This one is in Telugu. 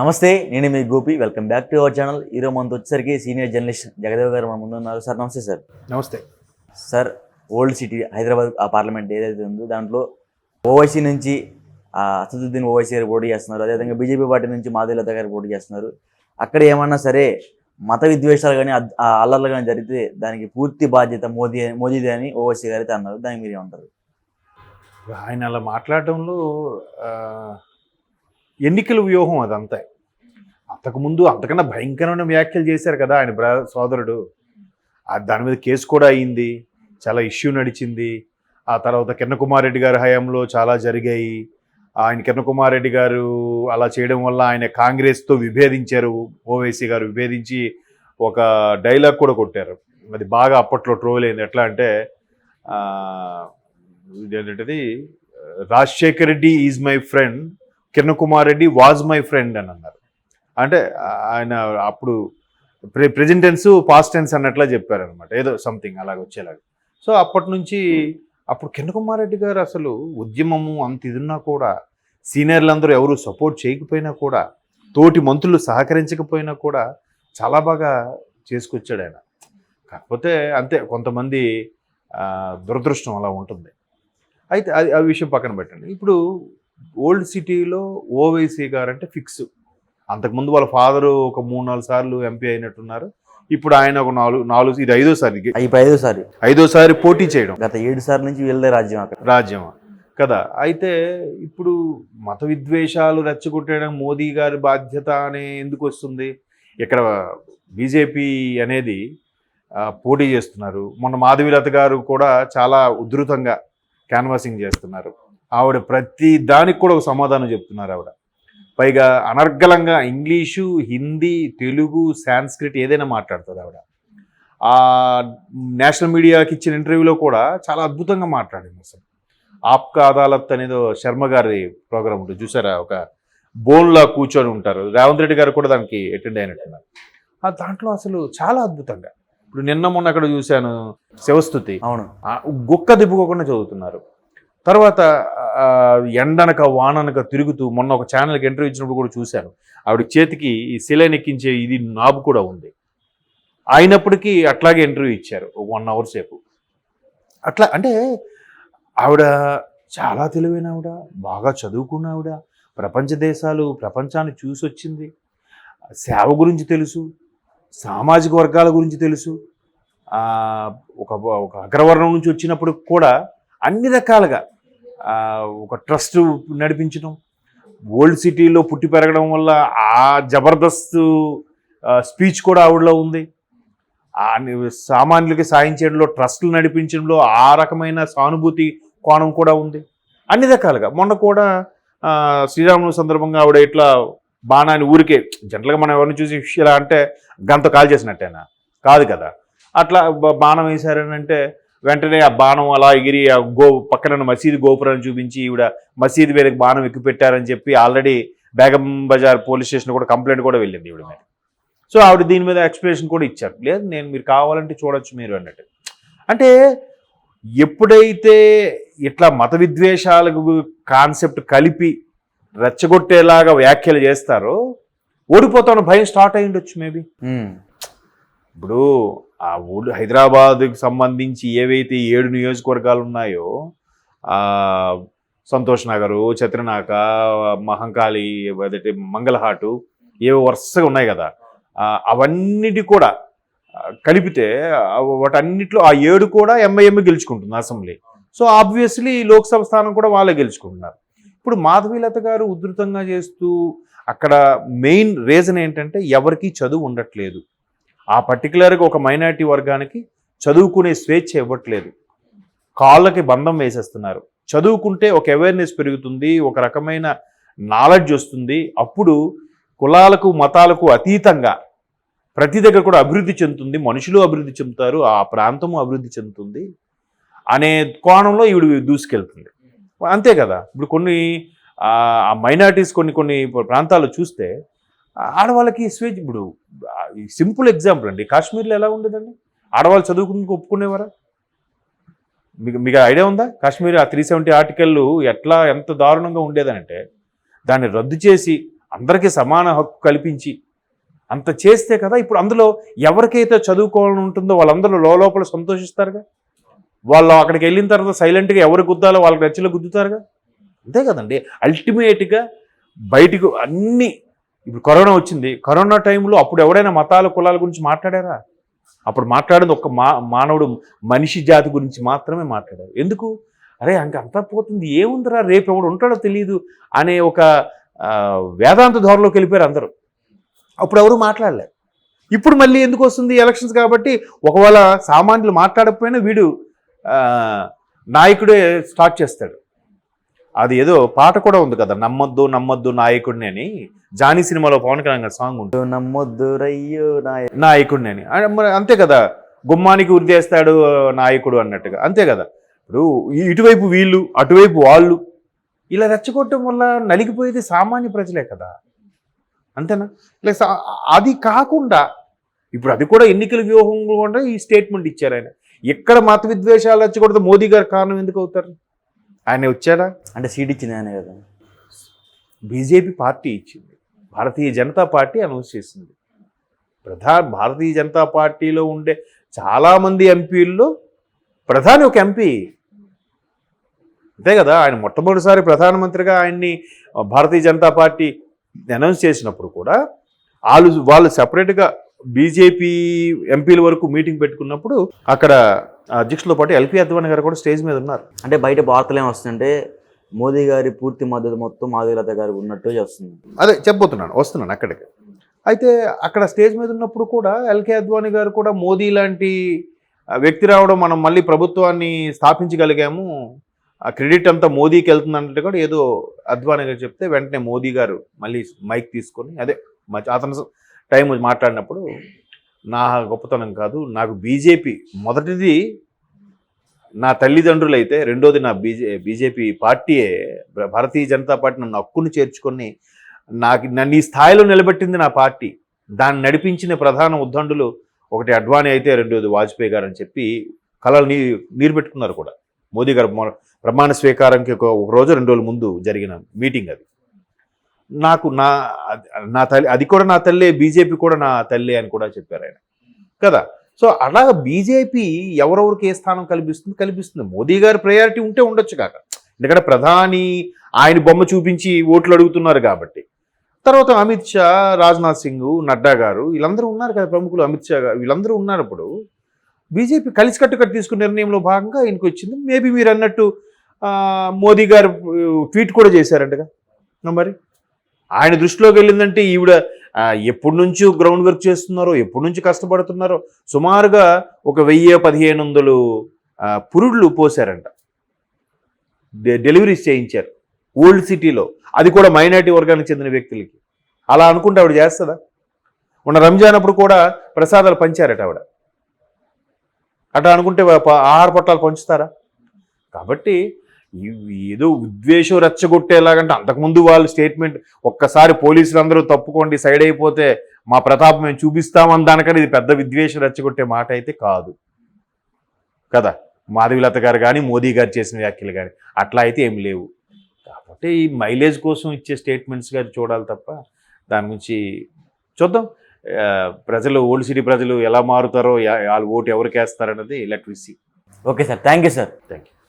నమస్తే, నేను మీ Gopi. Welcome back to our channel. ఈరోజు మనతో వచ్చేసరికి సీనియర్ జర్నలిస్ట్ జగదేవ్ గారు మన ముందు ఉన్నారు. సార్ నమస్తే. సార్ నమస్తే సార్. ఓల్డ్ సిటీ హైదరాబాద్ ఆ పార్లమెంట్ ఏదైతే ఉందో దాంట్లో ఓవైసీ నుంచి అసదుద్దీన్ ఓవైసీ గారు పోటీ చేస్తున్నారు. అదేవిధంగా బీజేపీ పార్టీ నుంచి మాధవీలత గారు పోటీ చేస్తున్నారు. అక్కడ ఏమన్నా సరే మత విద్వేషాలు కానీ అల్లర్లు కానీ జరిగితే దానికి పూర్తి బాధ్యత మోదీదే అని ఓవైసీ గారు అయితే అన్నారు. దానికి మీరు ఏమంటారు? ఆయన అలా మాట్లాడటంలో ఎన్నికల వ్యూహం అదంతా. అంతకుముందు అంతకన్నా భయంకరమైన వ్యాఖ్యలు చేశారు కదా ఆయన సోదరుడు. దాని మీద కేసు కూడా అయ్యింది, చాలా ఇష్యూ నడిచింది. ఆ తర్వాత కిరణ్ కుమార్ రెడ్డి గారి హయాంలో చాలా జరిగాయి. ఆయన కిరణ్ కుమార్ రెడ్డి గారు అలా చేయడం వల్ల ఆయన కాంగ్రెస్తో విభేదించారు. ఓవైసీ గారు విభేదించి ఒక డైలాగ్ కూడా కొట్టారు. అది బాగా అప్పట్లో ట్రోల్ అయింది. ఎట్లా అంటే ఇదేంటది, Rajasekhar Reddy is my friend, Kiran Kumar Reddy was my friend అని అన్నారు. అంటే ఆయన అప్పుడు ప్రెజెంట్ టెన్స్ పాస్ట్ టెన్స్ అన్నట్లా చెప్పారనమాట, ఏదో సంథింగ్ అలాగ వచ్చేలాగా. సో అప్పటి నుంచి అప్పుడు కిరణ్ కుమార్ రెడ్డి గారు అసలు ఉద్యమము అంత ఇదిన్నా కూడా, సీనియర్లందరూ ఎవరు సపోర్ట్ చేయకపోయినా కూడా, తోటి మంత్రులు సహకరించకపోయినా కూడా చాలా బాగా చేసుకొచ్చాడు ఆయన. కాకపోతే అంతే, కొంతమంది దురదృష్టం అలా ఉంటుంది. అయితే అది ఆ విషయం పక్కన పెట్టండి. ఇప్పుడు ఓల్డ్ సిటీలో ఓవైసీ గారు అంటే ఫిక్స్. అంతకుముందు వాళ్ళ ఫాదరు ఒక 3-4 సార్లు ఎంపీ అయినట్టున్నారు. ఇప్పుడు ఆయన ఒక 4 ఇది 5వ సారి పోటీ చేయడం. గత 7 సార్లు నుంచి వీళ్ళదే రాజ్యం కదా. అయితే ఇప్పుడు మత విద్వేషాలు రెచ్చగొట్టడం మోదీ గారి బాధ్యత అనే ఎందుకు వస్తుంది? ఇక్కడ బీజేపీ అనేది పోటీ చేస్తున్నారు. మొన్న మాధవీలత గారు కూడా చాలా ఉధృతంగా క్యాన్వాసింగ్ చేస్తున్నారు. ఆవిడ ప్రతి దానికి కూడా ఒక సమాధానం చెప్తున్నారు. ఆవిడ పైగా అనర్గళంగా ఇంగ్లీషు, హిందీ, తెలుగు, సాంస్క్రిట్ ఏదైనా మాట్లాడుతుంది ఆవిడ. ఆ నేషనల్ మీడియాకి ఇచ్చిన ఇంటర్వ్యూలో కూడా చాలా అద్భుతంగా మాట్లాడింది. అసలు ఆప్కా అదాలత్ అనేది శర్మ గారి ప్రోగ్రామ్ ఉంటుంది చూసారా, ఒక బోన్లా కూర్చొని ఉంటారు. రేవంత్ రెడ్డి గారు కూడా దానికి అటెండ్ అయినట్టున్నారు. దాంట్లో అసలు చాలా అద్భుతంగా. ఇప్పుడు నిన్న మొన్న అక్కడ చూశాను, శివస్తుతి, అవును, గుక్క దిప్పుకోకుండా చదువుతున్నారు. తర్వాత ఎండనక వాననక తిరుగుతూ మొన్న ఒక ఛానల్కి ఇంటర్వ్యూ ఇచ్చినప్పుడు కూడా చూశాను. ఆవిడ చేతికి ఈ సిలైన్ ఎక్కించే ఇది నాబు కూడా ఉంది. అయినప్పటికీ అట్లాగే ఇంటర్వ్యూ ఇచ్చారు 1 అవర్ సేపు. అట్లా అంటే ఆవిడ చాలా తెలివైన ఆవిడ, బాగా చదువుకున్న ఆవిడ, ప్రపంచ దేశాలు ప్రపంచాన్ని చూసి వచ్చింది. సేవ గురించి తెలుసు, సామాజిక వర్గాల గురించి తెలుసు. ఒక అగ్రవర్ణం నుంచి వచ్చినప్పుడు కూడా అన్ని రకాలుగా ఒక ట్రస్ట్ నడిపించడం, ఓల్డ్ సిటీలో పుట్టి పెరగడం వల్ల ఆ జబర్దస్త్ స్పీచ్ కూడా ఆవిడలో ఉంది. సామాన్యులకి సాయం చేయడంలో, ట్రస్టులు నడిపించడంలో ఆ రకమైన సానుభూతి కోణం కూడా ఉంది. అన్ని రకాలుగా మొన్న కూడా శ్రీరాముల సందర్భంగా ఆవిడ ఇట్లా బాణాన్ని ఊరికే, జనరల్గా మనం ఎవరిని చూసి ఇలా అంటే గంత కాల్ చేసినట్టేనా? కాదు కదా. అట్లా బాణం వేశారనంటే వెంటనే ఆ బాణం అలా ఎగిరి ఆ పక్కన మసీదు గోపురాన్ని చూపించి ఈవిడ మసీదు వేలకు బాణం ఎక్కుపెట్టారని చెప్పి already Begum Bazar police station కూడా కంప్లైంట్ కూడా వెళ్ళింది ఈవిడ మీద. సో ఆవిడ దీని మీద ఎక్స్ప్లెనేషన్ కూడా ఇచ్చారు. లేదు, మీరు కావాలంటే చూడొచ్చు మీరు అన్నట్టు. అంటే ఎప్పుడైతే ఇట్లా మత విద్వేషాలకు కాన్సెప్ట్ కలిపి రెచ్చగొట్టేలాగా వ్యాఖ్యలు చేస్తారో ఓడిపోతాను భయం స్టార్ట్ అయ్యి ఉండొచ్చు మేబీ. ఇప్పుడు ఆ హైదరాబాద్కి సంబంధించి ఏవైతే 7 నియోజకవర్గాలు ఉన్నాయో, సంతోష్ నగరు, చత్రనాక, మహంకాళి, అదే మంగళహాటు, ఏవో వరుసగా ఉన్నాయి కదా, అవన్నిటి కూడా కలిపితే వాటన్నిటిలో ఆ 7 కూడా ఎంఐఎం గెలుచుకుంటుంది అసెంబ్లీ. సో ఆబ్వియస్లీ లోక్సభ స్థానం కూడా వాళ్ళే గెలుచుకుంటున్నారు. ఇప్పుడు మాధవీలత గారు ఉధృతంగా చేస్తూ అక్కడ మెయిన్ రీజన్ ఏంటంటే ఎవరికి చదువు ఉండట్లేదు. ఆ పర్టికులర్గా ఒక మైనారిటీ వర్గానికి చదువుకునే స్వేచ్ఛ ఇవ్వట్లేదు. కాళ్ళకి బంధం వేసేస్తున్నారు. చదువుకుంటే ఒక అవేర్నెస్ పెరుగుతుంది, ఒక రకమైన నాలెడ్జ్ వస్తుంది. అప్పుడు కులాలకు మతాలకు అతీతంగా ప్రతి దగ్గర కూడా అభివృద్ధి చెందుతుంది, మనుషులు అభివృద్ధి చెందుతారు, ఆ ప్రాంతము అభివృద్ధి చెందుతుంది అనే కోణంలో ఈవిడ దూసుకెళ్తుంది. అంతే కదా. ఇప్పుడు కొన్ని మైనారిటీస్ కొన్ని ప్రాంతాల్లో చూస్తే ఆడవాళ్ళకి స్వేచ్ఛ. ఇప్పుడు సింపుల్ ఎగ్జాంపుల్ అండి, కాశ్మీర్లో ఎలా ఉండేదండి? ఆడవాళ్ళు చదువుకుందుకు ఒప్పుకునేవారా? మీకు ఐడియా ఉందా? కాశ్మీర్ ఆ 370 ఆర్టికల్ ఎంత దారుణంగా ఉండేదనంటే దాన్ని రద్దు చేసి అందరికీ సమాన హక్కు కల్పించి అంత చేస్తే కదా ఇప్పుడు అందులో ఎవరికైతే చదువుకోవాలని ఉంటుందో వాళ్ళందరూ లోపల సంతోషిస్తారుగా. వాళ్ళు అక్కడికి వెళ్ళిన తర్వాత సైలెంట్గా ఎవరు గుద్దాలో వాళ్ళకి రెచ్చలు గుద్దుతారుగా. అంతే కదండి. అల్టిమేట్గా బయటకు అన్నీ ఇప్పుడు కరోనా వచ్చింది. కరోనా టైంలో అప్పుడు ఎవడైనా మతాల కులాల గురించి మాట్లాడారా? అప్పుడు మాట్లాడేది ఒక మానవుడు మనిషి జాతి గురించి మాత్రమే మాట్లాడారు. ఎందుకు? అరే అంతా పోతుంది, ఏముందిరా, రేపు ఎవడు ఉంటాడో తెలియదు అనే ఒక వేదాంత ధోరణిలోకి వెళ్ళిపోయారు అందరూ. అప్పుడు ఎవరు మాట్లాడలేరు. ఇప్పుడు మళ్ళీ ఎందుకు వస్తుంది? ఎలక్షన్స్ కాబట్టి ఒకవేళ సామాన్యులు మాట్లాడకపోయినా వీడు నాయకుడే స్టార్ట్ చేస్తాడు. అది ఏదో పాట కూడా ఉంది కదా, నమ్మొద్దు నమ్మొద్దు నాయకుడిని అని. జానీ సినిమాలో పవన్ కళ్యాణ్ సాంగ్ ఉంటుంది, నమ్మొద్దు రయ్యో నాయకుడిని అని. మరి అంతే కదా, గుమ్మానికి ఉరిదేస్తాడు నాయకుడు అన్నట్టుగా. అంతే కదా. ఇప్పుడు ఇటువైపు వీళ్ళు అటువైపు వాళ్ళు ఇలా రెచ్చగొట్టడం వల్ల నలిగిపోయేది సామాన్య ప్రజలే కదా. అంతేనా? లైక్ అది కాకుండా ఇప్పుడు అది కూడా ఎన్నికల వ్యూహం కూడా ఈ స్టేట్మెంట్ ఇచ్చారు ఆయన. ఎక్కడ మత విద్వేషాలు రెచ్చగొడితే మోదీ గారు కారణం ఎందుకు అవుతారు? ఆయన వచ్చారా అంటే సీట్ ఇచ్చింది ఆయన కదా. బీజేపీ పార్టీ ఇచ్చింది, భారతీయ జనతా పార్టీ అనౌన్స్ చేసింది. భారతీయ జనతా పార్టీలో ఉండే చాలామంది ఎంపీల్లో ప్రధాని ఒక ఎంపీ. అంతే కదా. ఆయన మొట్టమొదటిసారి ప్రధానమంత్రిగా ఆయన్ని భారతీయ జనతా పార్టీ అనౌన్స్ చేసినప్పుడు కూడా వాళ్ళు సెపరేట్గా బీజేపీ ఎంపీల వరకు మీటింగ్ పెట్టుకున్నప్పుడు అక్కడ అధ్యక్షులతో పాటు ఎల్పీ అద్వానీ గారు కూడా స్టేజ్ మీద ఉన్నారు. అంటే బయట వార్తలు ఏమొస్తుందంటే మోదీ గారి పూర్తి మద్దతు మొత్తం మాధవీలత గారు ఉన్నట్టు వస్తుంది. అదే వస్తున్నాను అక్కడికి. అయితే అక్కడ స్టేజ్ మీద ఉన్నప్పుడు కూడా ఎల్కే అద్వానీ గారు కూడా మోదీ లాంటి వ్యక్తి రావడం, మనం మళ్ళీ ప్రభుత్వాన్ని స్థాపించగలిగాము, ఆ క్రెడిట్ అంతా మోదీకి వెళ్తుంది అన్నట్టు కూడా ఏదో అద్వానీ గారు చెప్తే వెంటనే మోదీ గారు మళ్ళీ మైక్ తీసుకొని అతను టైం మాట్లాడినప్పుడు, నా గొప్పతనం కాదు, నాకు బీజేపీ మొదటిది నా తల్లిదండ్రులు అయితే, రెండోది నా బీజేపీ పార్టీయే, భారతీయ జనతా పార్టీ నన్ను హక్కును చేర్చుకొని నన్ను ఈ స్థాయిలో నిలబెట్టింది నా పార్టీ, దాన్ని నడిపించిన ప్రధాన ఉద్దండులు ఒకటి అడ్వాణీ అయితే రెండోది వాజ్పేయి గారు అని చెప్పి కళలు నీరు పెట్టుకున్నారు కూడా. మోదీ గారు ప్రమాణ స్వీకారానికి ఒక రోజు 2 రోజుల ముందు జరిగిన మీటింగ్ అది. నాకు నా తల్లి, అది కూడా నా తల్లే, బీజేపీ కూడా నా తల్లి అని కూడా చెప్పారు ఆయన కదా. సో అలాగ బీజేపీ ఎవరెవరికి ఏ స్థానం కల్పిస్తుంది. మోదీ గారి ప్రయారిటీ ఉంటే ఉండొచ్చు కాక, ఎందుకంటే ప్రధాని ఆయన బొమ్మ చూపించి ఓట్లు అడుగుతున్నారు కాబట్టి. తర్వాత అమిత్ షా, రాజ్నాథ్ సింగ్, నడ్డా గారు వీళ్ళందరూ ఉన్నారు కదా ప్రముఖులు, అమిత్ షా గారు వీళ్ళందరూ ఉన్నప్పుడు బీజేపీ కలిసికట్టుగా తీసుకున్న నిర్ణయంలో భాగంగా ఆయనకు వచ్చింది. మేబీ మీరు అన్నట్టు మోదీ గారు ట్వీట్ కూడా చేశారంటగా. మరి ఆయన దృష్టిలోకి వెళ్ళిందంటే ఈవిడ ఎప్పటి నుంచో గ్రౌండ్ వర్క్ చేస్తున్నారో, ఎప్పటి నుంచి కష్టపడుతున్నారో, సుమారుగా ఒక 1000-1500 పురుళ్ళు పోసారంట, డెలివరీస్ చేయించారు ఓల్డ్ సిటీలో, అది కూడా మైనారిటీ వర్గానికి చెందిన వ్యక్తులకి. అలా అనుకుంటే ఆవిడ చేస్తుందా? మొన్న రంజాన్ అప్పుడు కూడా ప్రసాదాలు పంచారట ఆవిడ. అట్లా అనుకుంటే ఆహార పొట్లాలు పంచుతారా? కాబట్టి ఏదో ఉద్వేషం రెచ్చగొట్టేలాగంటే, అంతకుముందు వాళ్ళు స్టేట్మెంట్ ఒక్కసారి పోలీసులు అందరూ తప్పుకోండి సైడ్ అయిపోతే మా ప్రతాపం మేము చూపిస్తామని దానికని ఇది పెద్ద విద్వేషం రెచ్చగొట్టే మాట అయితే కాదు కదా. మాధవీలత గారు కానీ మోదీ గారు చేసిన వ్యాఖ్యలు కానీ అట్లా అయితే ఏమి లేవు. కాబట్టి ఈ మైలేజ్ కోసం ఇచ్చే స్టేట్మెంట్స్ గారు చూడాలి తప్ప దాని గురించి చూద్దాం. ప్రజలు, ఓల్డ్ సిటీ ప్రజలు ఎలా మారుతారో, వాళ్ళు ఓటు ఎవరికి వేస్తారన్నది let we see. Okay sir, thank you sir. Thank you.